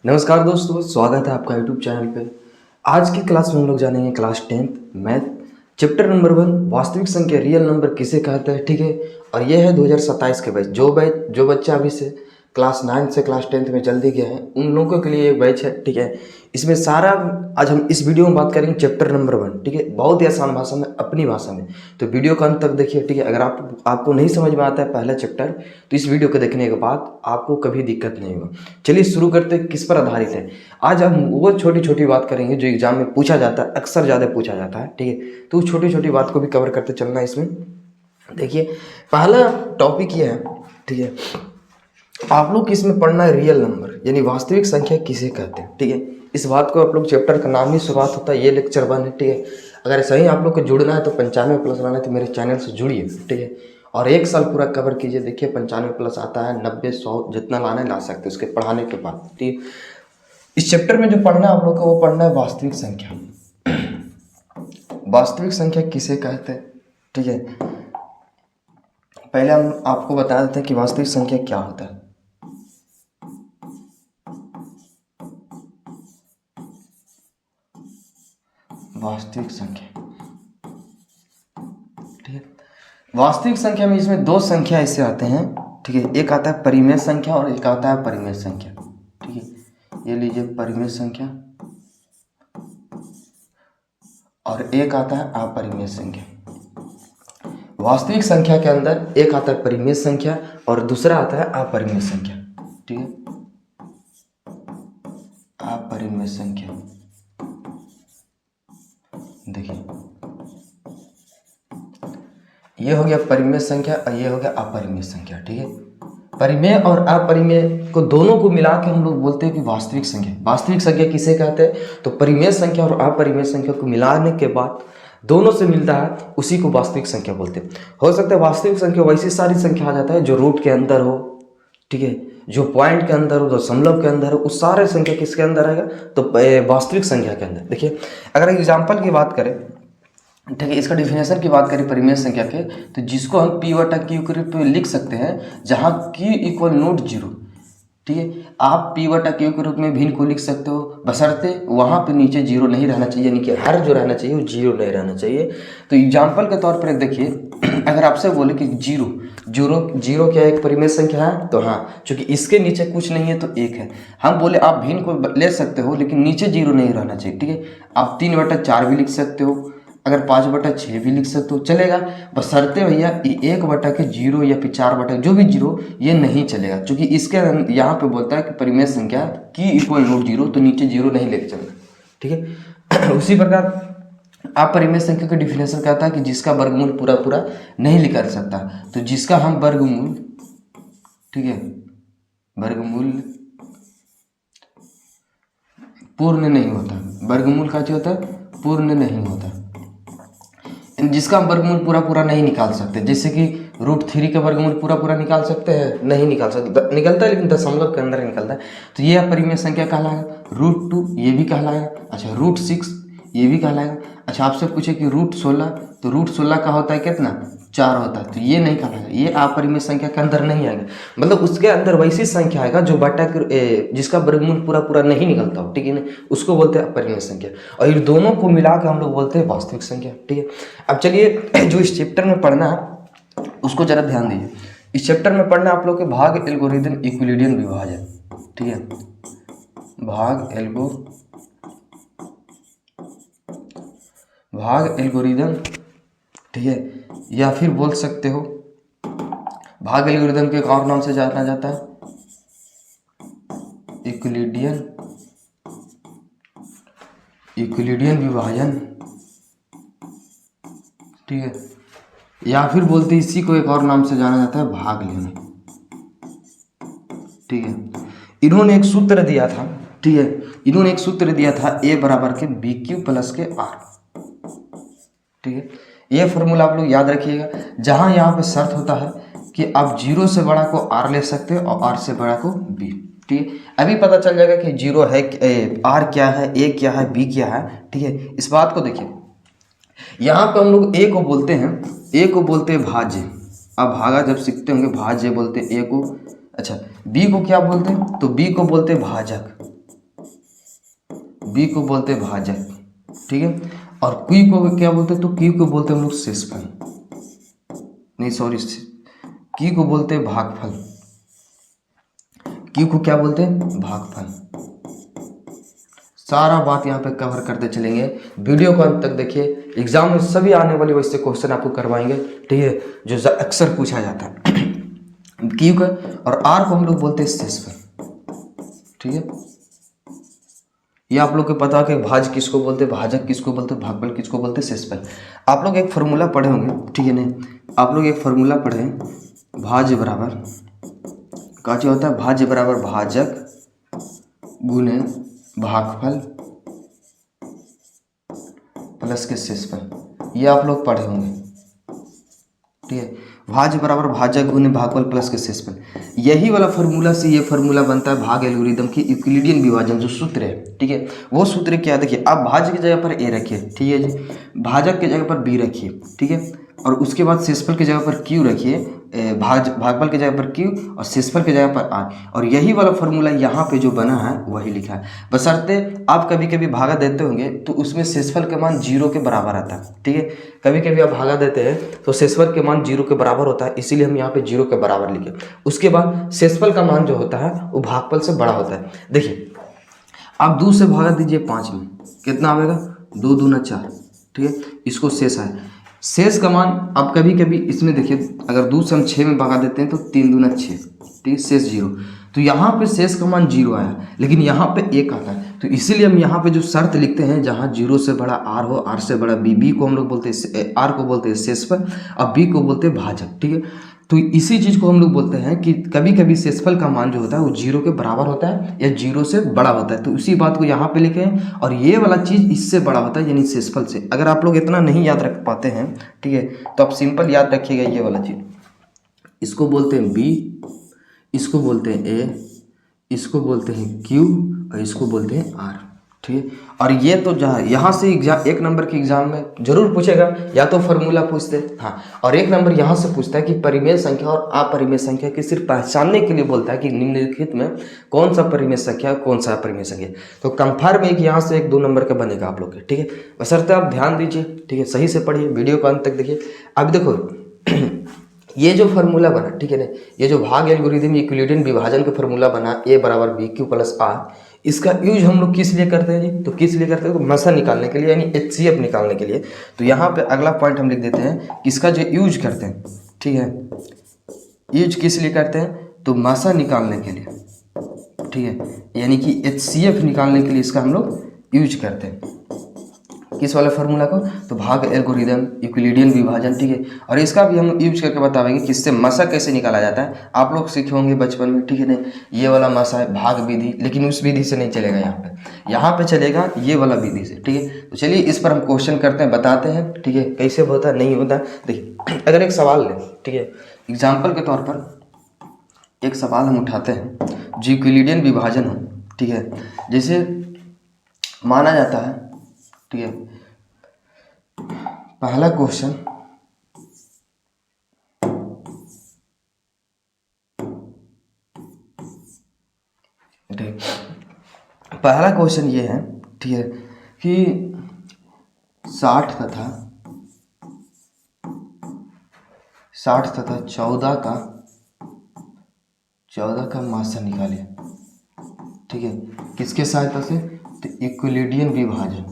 नमस्कार दोस्तों, स्वागत है आपका यूट्यूब चैनल पे। आज की क्लास में हम लोग जानेंगे class 10th math chapter number 1 वास्तविक संख्या रियल नंबर किसे कहते हैं। ठीक है, और ये है 2027 के बैच। जो बच्चा अभी से क्लास 9 से क्लास 10th में जल्दी गया है उन लोगों के लिए एक बैच है। ठीक है, इसमें सारा आज हम इस वीडियो में बात करेंगे चैप्टर नंबर 1। ठीक है, बहुत ही आसान भाषा में, अपनी भाषा में, तो वीडियो को अंत तक देखिए। ठीक है, अगर आपको नहीं समझ में आता है पहला चैप्टर तो इस वीडियो को देखने के बाद आपको कभी दिक्कत नहीं होगा। चलिए शुरू करते हैं। किस पर आधारित है? आज हम वो छोटी छोटी बात करेंगे जो एग्जाम में पूछा जाता है, अक्सर ज़्यादा पूछा जाता है। ठीक है, तो उस छोटी छोटी बात को भी कवर करते चलना है इसमें। देखिए, पहला टॉपिक ये है। ठीक है, आप लोग इसमें पढ़ना है रियल नंबर यानी वास्तविक संख्या किसे कहते हैं। ठीक है, इस बात को आप लोग चैप्टर का नाम ही शुरुआत होता है, ये लेक्चर 1 है। ठीक है, अगर सही आप लोग को जुड़ना है तो 95+ लाना है तो मेरे चैनल से जुड़िए। ठीक है, और एक साल पूरा कवर कीजिए। देखिए 95+ आता है, 90, 100 जितना लाना है ला सकते हैं उसके पढ़ाने के बाद। ठीक है, इस चैप्टर में जो पढ़ना है आप लोग को वो पढ़ना है वास्तविक संख्या। वास्तविक संख्या किसे कहते हैं? ठीक है, पहले हम आपको बता देते हैं कि वास्तविक संख्या क्या होता है। वास्तविक संख्या, ठीक है, वास्तविक संख्या में इसमें दो संख्या ऐसे आते हैं। ठीक है, एक आता है परिमेय संख्या और एक आता है परिमेय संख्या। ठीक है, ये लीजिए परिमेय संख्या और एक आता है अपरिमेय संख्या। वास्तविक संख्या के अंदर एक आता है परिमेय संख्या और दूसरा आता है अपरिमेय संख्या। ठीक है, अपरिमेय संख्या। देखिए, ये हो गया परिमेय संख्या और ये हो गया अपरिमेय संख्या। ठीक है, परिमेय और अपरिमेय को दोनों को मिला के हम लोग बोलते हैं कि वास्तविक संख्या। वास्तविक संख्या किसे कहते हैं? तो परिमेय संख्या और अपरिमेय संख्या को मिलाने के बाद दोनों से मिलता है उसी को वास्तविक संख्या बोलते हैं। हो सकता है वास्तविक संख्या वैसी सारी संख्या आ जाता है जो रूट के अंदर हो। ठीक है, जो पॉइंट के अंदर हो, दशमलव के अंदर हो, उस सारे संख्या किसके अंदर आएगा? तो वास्तविक संख्या के अंदर। देखिए, अगर एग्जाम्पल की बात करें, ठीक है, इसका डिफिनेशन की बात करें परिमेय संख्या के, तो जिसको हम p/q के रूप में लिख सकते हैं जहाँ q = नोट 0। ठीक है, आप p/q के रूप में भिन्न को लिख सकते हो बशर्ते वहाँ पे नीचे 0 नहीं रहना चाहिए, यानी कि हर जो रहना चाहिए वो 0 नहीं रहना चाहिए। तो एग्जाम्पल के तौर पर देखिए, अगर आपसे बोले कि 0 क्या एक परिमेय संख्या है? तो हाँ, चूंकि इसके नीचे कुछ नहीं है तो 1 है। हम बोले आप भिन्न को ले सकते हो लेकिन नीचे 0 नहीं रहना चाहिए। ठीक है, आप 3/4 भी लिख सकते हो, अगर 5/6 भी लिख सकते हो, चलेगा, बशर्ते भैया 1/0 या फिर 4 जो भी 0 ये नहीं चलेगा। क्योंकि इसके यहाँ पे बोलता है कि परिमेय संख्या q = नोट 0, तो नीचे 0 नहीं लेके चलना। ठीक है, उसी प्रकार अपरिमेय संख्या का डिफिनेशन कहता है कि जिसका वर्गमूल पूरा पूरा नहीं निकाल सकता। तो जिसका हम वर्गमूल, ठीक है, वर्गमूल पूर्ण नहीं होता, वर्गमूल का क्या होता है? पूर्ण नहीं होता, जिसका हम वर्गमूल पूरा पूरा नहीं निकाल सकते। जैसे कि √3 का वर्गमूल पूरा पूरा निकाल सकते हैं? नहीं निकाल सकते, निकलता है लेकिन दशमलव के अंदर निकलता है। तो ये अपरिमेय संख्या कहलाएगा। √2 ये भी कहलाएगा। अच्छा, √6 ये भी कहलाएगा। अच्छा, आपसे पूछे कि √16, तो √16 का होता है कितना? 4 होता है, तो ये नहीं कहलाएगा, ये अपरिमेय संख्या के अंदर नहीं आएगा। मतलब उसके अंदर वैसी संख्या आएगा जो बटा जिसका वर्गमूल पूरा पूरा नहीं निकलता हो। ठीक है ना, उसको बोलते हैं अपरिमेय संख्या। और इन दोनों को मिला के हम लोग बोलते हैं वास्तविक संख्या। ठीक है, अब चलिए जो इस चैप्टर में पढ़ना है उसको जरा ध्यान दीजिए। इस चैप्टर में पढ़ना आप लोग के भाग, एल्गोरिदम, यूक्लिडियन विभाजन। ठीक है, भाग एल्गोरिदम, ठीक है, या फिर बोल सकते हो भाग एल्गोरिदम के एक और नाम से जाना जाता है यूक्लिडियन विभाजन। ठीक है, या फिर बोलते हैं इसी को एक और नाम से जाना जाता है भाग लेना। ठीक है, इन्होंने एक सूत्र दिया था। ठीक है, इन्होंने एक सूत्र दिया था a = bq + r। ठीक है, ये फॉर्मूला आप लोग याद रखिएगा। जहाँ यहाँ पे शर्त होता है कि आप 0 से बड़ा को r ले सकते हो और r से बड़ा को b। ठीक है, अभी पता चल जाएगा कि 0 है, r क्या है, a क्या है, b क्या है। ठीक है, इस बात को देखिए, यहाँ पे हम लोग a को बोलते हैं भाज्य। अब भागा जब सीखते होंगे भाज्य बोलते हैं a को। अच्छा, b को क्या बोलते हैं? तो b को बोलते हैं भाजक। बी को बोलते हैं भाजक, ठीक है। और क्यू को क्या बोलते हैं, तो क्यू को बोलते हैं हम लोग शेषफल, नहीं सॉरी, क्यू को बोलते हैं भागफल, क्यू को क्या बोलते हैं, भागफल। सारा बात यहाँ पे कवर करते चलेंगे, वीडियो को अंत तक देखिए। एग्जाम में सभी आने वाले वैसे क्वेश्चन आपको करवाएंगे, ठीक है, जो अक्सर पूछा जाता है। क्यू का और आर को हम लोग बोलते हैं शेषफल, ठीक है। ये आप लोग को पता है कि भाज किसको बोलते हैं, भाजक किसको बोलते हैं, भागफल किसको बोलते हैं, शेषफल। आप लोग एक फार्मूला पढ़े होंगे, ठीक है नहीं, आप लोग एक फार्मूला पढ़े, भाज बराबर का जो होता है, भाज बराबर भाजक गुने भागफल प्लस के शेषफल, ये आप लोग पढ़े होंगे, ठीक है। भाज बराबर भाजक गुने भागफल प्लस के शेषफल, यही वाला फार्मूला से ये फार्मूला बनता है भाग एल्गोरिदम की यूक्लिडियन विभाजन जो सूत्र है, ठीक है। वो सूत्र क्या है, देखिए आप भाज की जगह पर ए रखिए, ठीक है जी, भाजक की जगह पर बी रखिए, ठीक है, और उसके बाद शेषफल की जगह पर क्यू रखिए, भागफल की जगह पर क्यू और शेषफल की जगह पर आर, और यही वाला फार्मूला यहाँ पे जो बना है वही लिखा है। बशर्ते आप कभी कभी भागा देते होंगे तो उसमें शेषफल का मान 0 के बराबर आता है, ठीक है। कभी कभी आप भागा देते हैं तो शेषफल के मान 0 के बराबर होता है, इसीलिए हम यहाँ पे 0 के बराबर लिखे। उसके बाद शेषफल का मान जो होता है वो भागफल से बड़ा होता है। देखिए आप 2 से भागा दीजिए 5 में, कितना आएगा, 2 दूना 4, ठीक है, इसको शेष है। शेष का मान आप कभी कभी इसमें देखिए, अगर 2 से हम 6 में भगा देते हैं तो 3 दूना 6, ठीक है, शेष 0। तो यहाँ पे शेष का मान 0 आया, लेकिन यहाँ पे 1 आता है, तो इसीलिए हम यहाँ पे जो शर्त लिखते हैं, जहाँ 0 से बड़ा आर हो, आर से बड़ा बी, बी को हम लोग बोलते हैं, आर को बोलते हैं शेषफल और बी को बोलते हैं भाजक, ठीक है। तो इसी चीज़ को हम लोग बोलते हैं कि कभी कभी शेषफल का मान जो होता है वो 0 के बराबर होता है या 0 से बड़ा होता है, तो उसी बात को यहाँ पे लिखे हैं। और ये वाला चीज़ इससे बड़ा होता है, यानी शेषफल से। अगर आप लोग इतना नहीं याद रख पाते हैं, ठीक है, तो आप सिंपल याद रखिएगा ये वाला चीज़, इसको बोलते हैं बी, इसको बोलते हैं ए, इसको बोलते हैं क्यू और इसको बोलते हैं आर, ठीक है। और ये तो जहाँ यहाँ से एग्जाम 1 नंबर के एग्जाम में जरूर पूछेगा, या तो फार्मूला पूछते हैं, हाँ, और 1 नंबर यहाँ से पूछता है कि परिमेय संख्या और अपरिमेय संख्या की सिर्फ पहचानने के लिए बोलता है कि निम्नलिखित में कौन सा परिमेय संख्या कौन सा अपरिमेय संख्या। तो कंफर्म एक यहाँ से 1-2 नंबर का बनेगा आप लोग के, ठीक है। बशर्ते आप ध्यान दीजिए, ठीक है, सही से पढ़िए, वीडियो को अंत तक देखिए। अब देखो ये जो फार्मूला बना, ठीक है ना, ये जो भाग एल्गोरिथम यूक्लिडियन विभाजन का फार्मूला बना, ए बराबर बी क्यू प्लस आर, इसका यूज हम लोग किस लिए करते हैं जी, तो किस लिए करते हैं, तो मसा निकालने के लिए, यानी HCF निकालने के लिए। तो यहाँ पे अगला पॉइंट हम लिख देते हैं, इसका जो यूज करते हैं, ठीक है, यूज किस लिए करते हैं, तो मसा निकालने के लिए, ठीक है, यानी कि HCF निकालने के लिए इसका हम लोग यूज करते हैं, किस वाले फार्मूला को, तो भाग एल्गोरिथम यूक्लिडियन विभाजन, ठीक है। और इसका भी हम यूज करके बताएंगे कि इससे मसा कैसे निकाला जाता है। आप लोग सीखे होंगे बचपन में, ठीक है ना, ये वाला मसा है भाग विधि, लेकिन उस विधि से नहीं चलेगा, यहाँ पे चलेगा ये वाला विधि से, ठीक है। तो चलिए इस पर हम क्वेश्चन करते हैं, बताते हैं, ठीक है, कैसे होता है नहीं होता। देखिए अगर एक सवाल लें, ठीक है, एग्जाम्पल के तौर पर एक सवाल हम उठाते हैं जो यूक्लिडियन विभाजन हो, ठीक है, जैसे माना जाता है, ठीक है, पहला क्वेश्चन, पहला क्वेश्चन ये है, ठीक है, कि 60 तथा 14 का मासा निकालिए, ठीक है, किसके सहायता से, तो यूक्लिडियन विभाजन,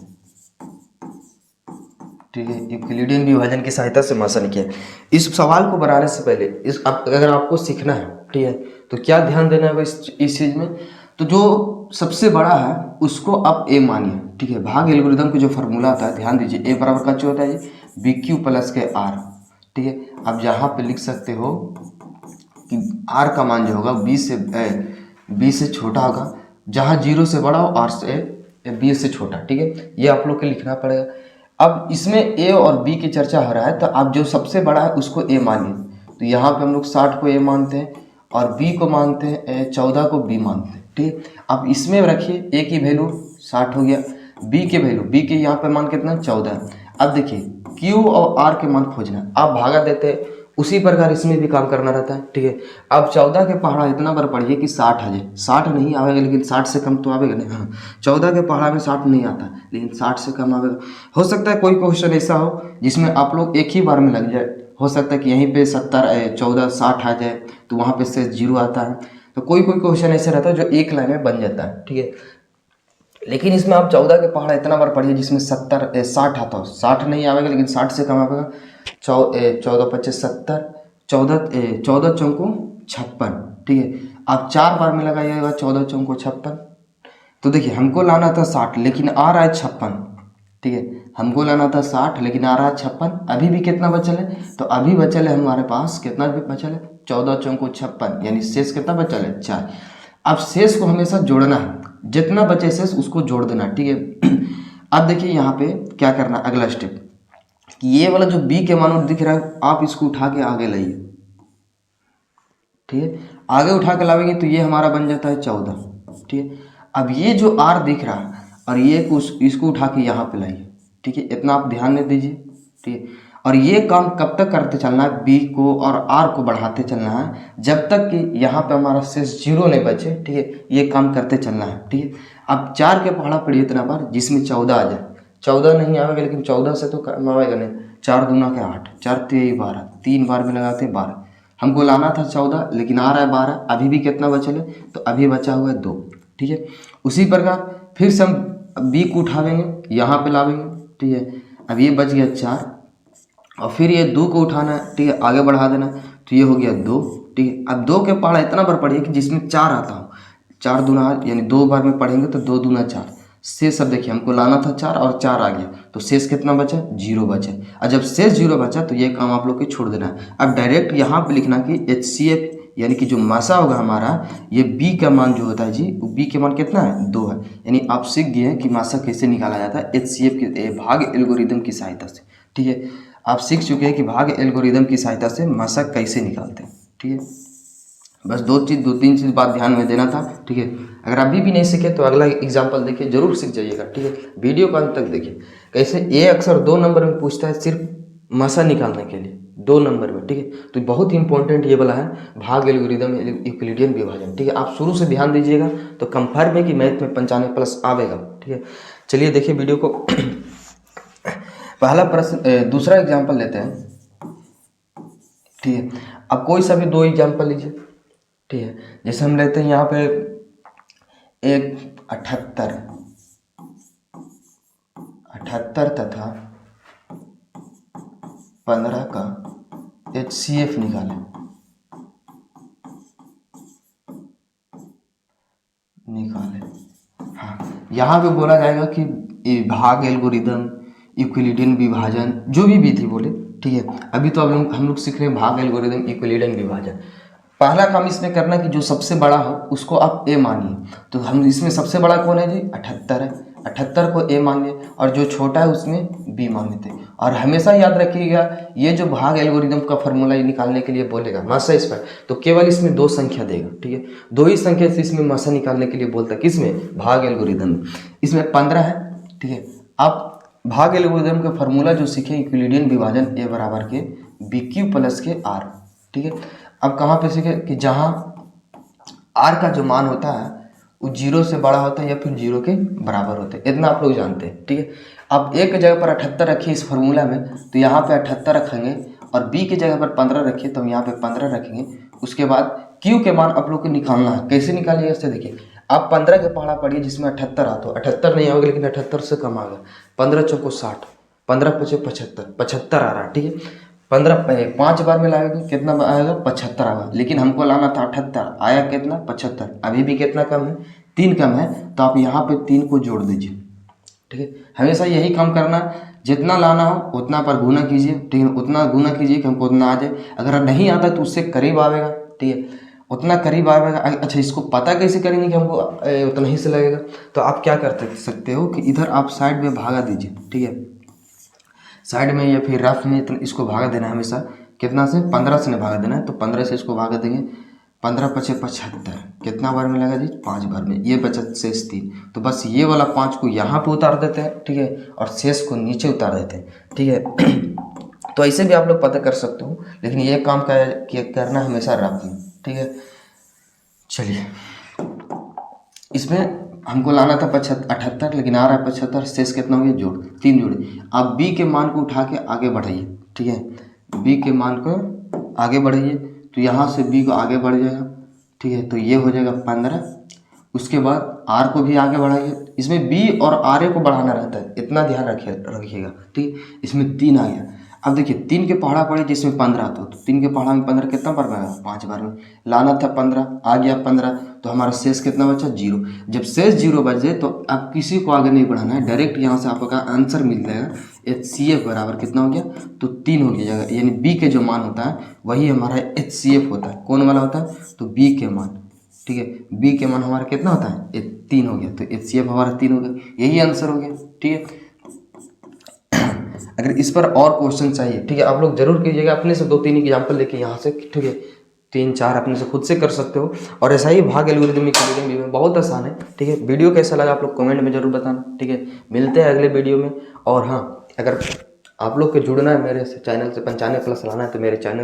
ठीक है, यूक्लिडियन विभाजन की सहायता से मासा निकालिए। इस सवाल को बनाने से पहले अगर आपको सीखना है, ठीक है, तो क्या ध्यान देना है इस चीज़ में, तो जो सबसे बड़ा है उसको आप ए मानिए, ठीक है। भाग एल्गोरिथम का जो फार्मूला आता है, ध्यान दीजिए, ए बराबर का जो होता है बी क्यू प्लस के आर, ठीक है। आप जहाँ पे लिख सकते हो कि आर का मान जो होगा बी से छोटा होगा, जहाँ 0 से बड़ा हो, आर से बी से छोटा, ठीक है, ये आप लोग को लिखना पड़ेगा। अब इसमें ए और बी की चर्चा हो रहा है, तो आप जो सबसे बड़ा है उसको ए मानिए। तो यहाँ पे हम लोग 60 को ए मानते हैं और बी को मानते हैं, 14 को बी मानते हैं, ठीक है। अब इसमें रखिए ए की वैल्यू 60 हो गया, बी के वैल्यू, बी के यहाँ पे मान कितना 14। अब देखिए क्यू और आर के मान खोजना, आप भागा देते उसी प्रकार इसमें भी काम करना रहता है, ठीक है। अब 14 के पहाड़ा इतना बार पढ़िए कि 60 आ जाए। 60 नहीं आवेगा, लेकिन 60 से कम तो आवेगा नहीं। हाँ, 14 के पहाड़ा में 60 नहीं आता, लेकिन 60 से कम आवेगा। हो सकता है कोई क्वेश्चन ऐसा हो जिसमें आप लोग एक ही बार में लग जाए। हो सकता है कि यहीं पे 70 14 60 आ जाए, तो वहाँ पे से 0 आता है। तो कोई कोई क्वेश्चन ऐसे रहता है जो एक लाइन में बन जाता है, ठीक है। लेकिन इसमें आप 14 के पहाड़ा इतना बार पढ़िए जिसमें 60 आता हो। 60 नहीं आवेगा, लेकिन 60 से कम आवेगा। 14 25 70, 14 चौको 56, ठीक है। आप 4 बार में लगाइएगा 14 चौको 56। तो देखिए हमको लाना था 60, लेकिन आ रहा है 56, ठीक है। हमको लाना था 60, लेकिन आ रहा है 56। अभी भी कितना बचल है? तो अभी बचल है हमारे पास, कितना बचल है? 14 चौको 56, यानी शेष कितना बचल है? 4। अब शेष को हमेशा जोड़ना है, जितना बचे शेष उसको जोड़ देना, ठीक है। अब देखिए यहाँ पे क्या करना, अगला स्टेप, कि ये वाला जो बी के मान दिख रहा है, आप इसको उठा के आगे लाइए, ठीक है। आगे उठा के लाएंगे तो ये हमारा बन जाता है 14, ठीक है। अब ये जो आर दिख रहा है और ये इसको उठा के यहाँ पे लाइए, ठीक है। इतना आप ध्यान दे दीजिए, ठीक है। और ये काम कब तक करते चलना है? बी को और आर को बढ़ाते चलना है, जब तक कि यहाँ पे हमारा शेष 0 नहीं बचे, ठीक है। ये काम करते चलना है, ठीक है। अब 4 के पहाड़ा पढ़िए इतना बार जिसमें 14 आ जाए। 14 नहीं आएगा, लेकिन 14 से तो कम आएगा नहीं। 4 दूना के 8, 4 तेई 12, 3 बार में लगाते 12। हमको लाना था 14, लेकिन आ रहा है 12। अभी भी कितना बचल है? तो अभी बचा हुआ है 2, ठीक है। उसी प्रकार फिर से हम बी को उठावेंगे, यहाँ पे लावेंगे, ठीक है। अब ये बच गया 4, और फिर ये 2 को उठाना है, ठीक है, आगे बढ़ा देना। तो ये हो गया 2, ठीक है। अब 2 के पहाड़ा इतना बार पढ़िए कि जिसमें 4 आता हो। 4 दूना, यानी 2 बार में पढ़ेंगे तो 2 दूना 4। शेष अब देखिए हमको लाना था 4 और 4 आ गया, तो शेष कितना बचा? 0 बचा। और जब शेष 0 बचा तो ये काम आप लोग के छोड़ देना है। अब डायरेक्ट यहाँ पे लिखना कि HCF, यानी कि जो मासा होगा हमारा, ये बी का मान जो होता है जी, वो बी के मान कितना है? 2 है। यानी आप सीख गए हैं कि मासा कैसे निकाला जाता है HCF के भाग एल्गोरिदम की सहायता से, ठीक है। आप सीख चुके हैं कि भाग एल्गोरिदम की सहायता से मासा कैसे निकालते हैं, ठीक है। बस दो तीन चीज़ बात ध्यान में देना था, ठीक है। अगर अभी भी नहीं सीखे तो अगला एग्जाम्पल देखिए, जरूर सीख जाइएगा, ठीक है। वीडियो को अंत तक देखिए। कैसे ये अक्सर 2 नंबर में पूछता है, सिर्फ मासा निकालने के लिए 2 नंबर में, ठीक है। तो बहुत इंपॉर्टेंट ये वाला है, भाग एल्गोरिदम यूक्लिडियन विभाजन, ठीक है। आप शुरू से ध्यान दीजिएगा तो कंफर्म है कि मैथ में 95+ आवेगा, ठीक है। चलिए देखिए वीडियो को। पहला प्रश्न, दूसरा एग्जाम्पल लेते हैं, ठीक है। अब कोई सा भी 2 एग्जाम्पल लीजिए, ठीक है। जैसे हम लेते हैं यहाँ पे एक 78 तथा 15 का HCF निकालें। हाँ, यहाँ पे बोला जाएगा कि भाग एल्गोरिदम, यूक्लिडियन विभाजन, जो भी विधि बोले, ठीक है। अभी तो हम लोग सीख रहे हैं भाग एल्गोरिदम, यूक्लिडियन विभाजन। पहला काम इसमें करना कि जो सबसे बड़ा हो उसको आप ए मानिए। तो हम इसमें सबसे बड़ा कौन है जी? 78 है। 78 को ए मानिए, और जो छोटा है उसमें बी मान लेते हैं। और हमेशा याद रखिएगा, ये जो भाग एल्गोरिदम का फॉर्मूला निकालने के लिए बोलेगा मासा इस पर, तो केवल इसमें 2 संख्या देगा, ठीक है। 2 ही संख्या से इसमें मासा निकालने के लिए बोलता है। किसमें? भाग एल्गोरिदम में। इसमें 15 है, ठीक है। आप भाग एल्गोरिदम का फॉर्मूला जो सीखे, यूक्लिडियन विभाजन ए बराबर के BQ प्लस के R, ठीक है। अब कहाँ पे सीखे कि जहाँ R का जो मान होता है वो 0 से बड़ा होता है या फिर 0 के बराबर होता है, इतना आप लोग जानते हैं, ठीक है। अब एक जगह पर 78 रखिए इस फार्मूला में, तो यहाँ पे 78 रखेंगे, और B की जगह पर 15 रखिए तो हम यहाँ पे 15 रखेंगे। उसके बाद Q के मान आप लोग को निकालना है। कैसे निकालिएगा इससे देखिए, आप 15 के पहाड़ा पढ़िए जिसमें 78 आता हो। 78 नहीं होगा, लेकिन 78 से कम आ गया। 15 चौको 60, 15 पचे 75, 75 आ रहा है, ठीक है। 5 बार में लाएंगे कितना आएगा? 75 आएगा। लेकिन हमको लाना था 78, आया कितना? 75। अभी भी कितना कम है? 3 कम है, तो आप यहाँ पे 3 को जोड़ दीजिए, ठीक है। हमेशा यही काम करना, जितना लाना हो उतना पर गुना कीजिए, ठीक है। उतना गुना कीजिए कि हमको उतना आ जाए। अगर नहीं आता तो उससे करीब आवेगा, ठीक है, उतना करीब आवेगा। अच्छा, इसको पता कैसे करेंगे कि हमको उतना ही से लगेगा? तो आप क्या कर सकते हो कि इधर आप साइड में भागा दीजिए, ठीक है। साइड में या फिर रफ में इसको भागा देना है हमेशा। कितना से? 15 से नहीं भागा देना है, तो 15 से इसको भागा देंगे। 15 पचे 75, कितना बार में लगा जी? 5 बार में। ये बचा शेष 3, तो बस ये वाला 5 को यहाँ पे उतार देते हैं, ठीक है, और शेष को नीचे उतार देते हैं, ठीक है। तो ऐसे भी आप लोग पता कर सकते हो, लेकिन ये काम करना हमेशा रफ में, ठीक है। चलिए, इसमें हमको लाना था 78, लेकिन आ रहा है 75, शेष कितना हो गया, जोड़ 3 जोड़े। आप b के मान को उठा के आगे बढ़ाइए, ठीक है, b के मान को आगे बढ़ाइए, तो यहाँ से b को आगे बढ़ जाएगा, ठीक है, तो ये हो जाएगा 15। उसके बाद r को भी आगे बढ़ाइए, इसमें b और r को बढ़ाना रहता है, इतना ध्यान रखिएगा, ठीक है। इसमें 3 आ गया। अब देखिए 3 के पहाड़ा पड़े जिसमें 15 आता, तो 3 के पहाड़ा में 15 कितना बार में, 5 बार में लाना था, 15 आ गया 15, तो हमारा शेष कितना बचा, 0। जब शेष 0 बचे तो आप किसी को आगे नहीं बढ़ाना है, डायरेक्ट यहाँ से आपका आंसर मिल जाएगा। HCF बराबर कितना हो गया, तो 3 हो गया, यानी b के जो मान होता है वही हमारा HCF होता है। कौन वाला होता है, तो b के मान, ठीक है, b के मान हमारा कितना होता है, 3 हो गया, तो HCF हमारा 3 हो गया, यही आंसर हो गया, ठीक है। अगर इस पर और क्वेश्चन चाहिए, ठीक है, आप लोग जरूर कीजिएगा, अपने से 2-3 एग्जाम्पल लेके यहाँ से, ठीक है, 3-4 अपने से खुद से कर सकते हो। और ऐसा ही भाग एल्गोरिथमिक कोडिंग भी बहुत आसान है, ठीक है। वीडियो कैसा लगा आप लोग कमेंट में जरूर बताना, ठीक है। मिलते हैं अगले वीडियो में। और हाँ, अगर आप लोग को जुड़ना है मेरे से चैनल से, 95 प्लस लाना है, तो मेरे चैनल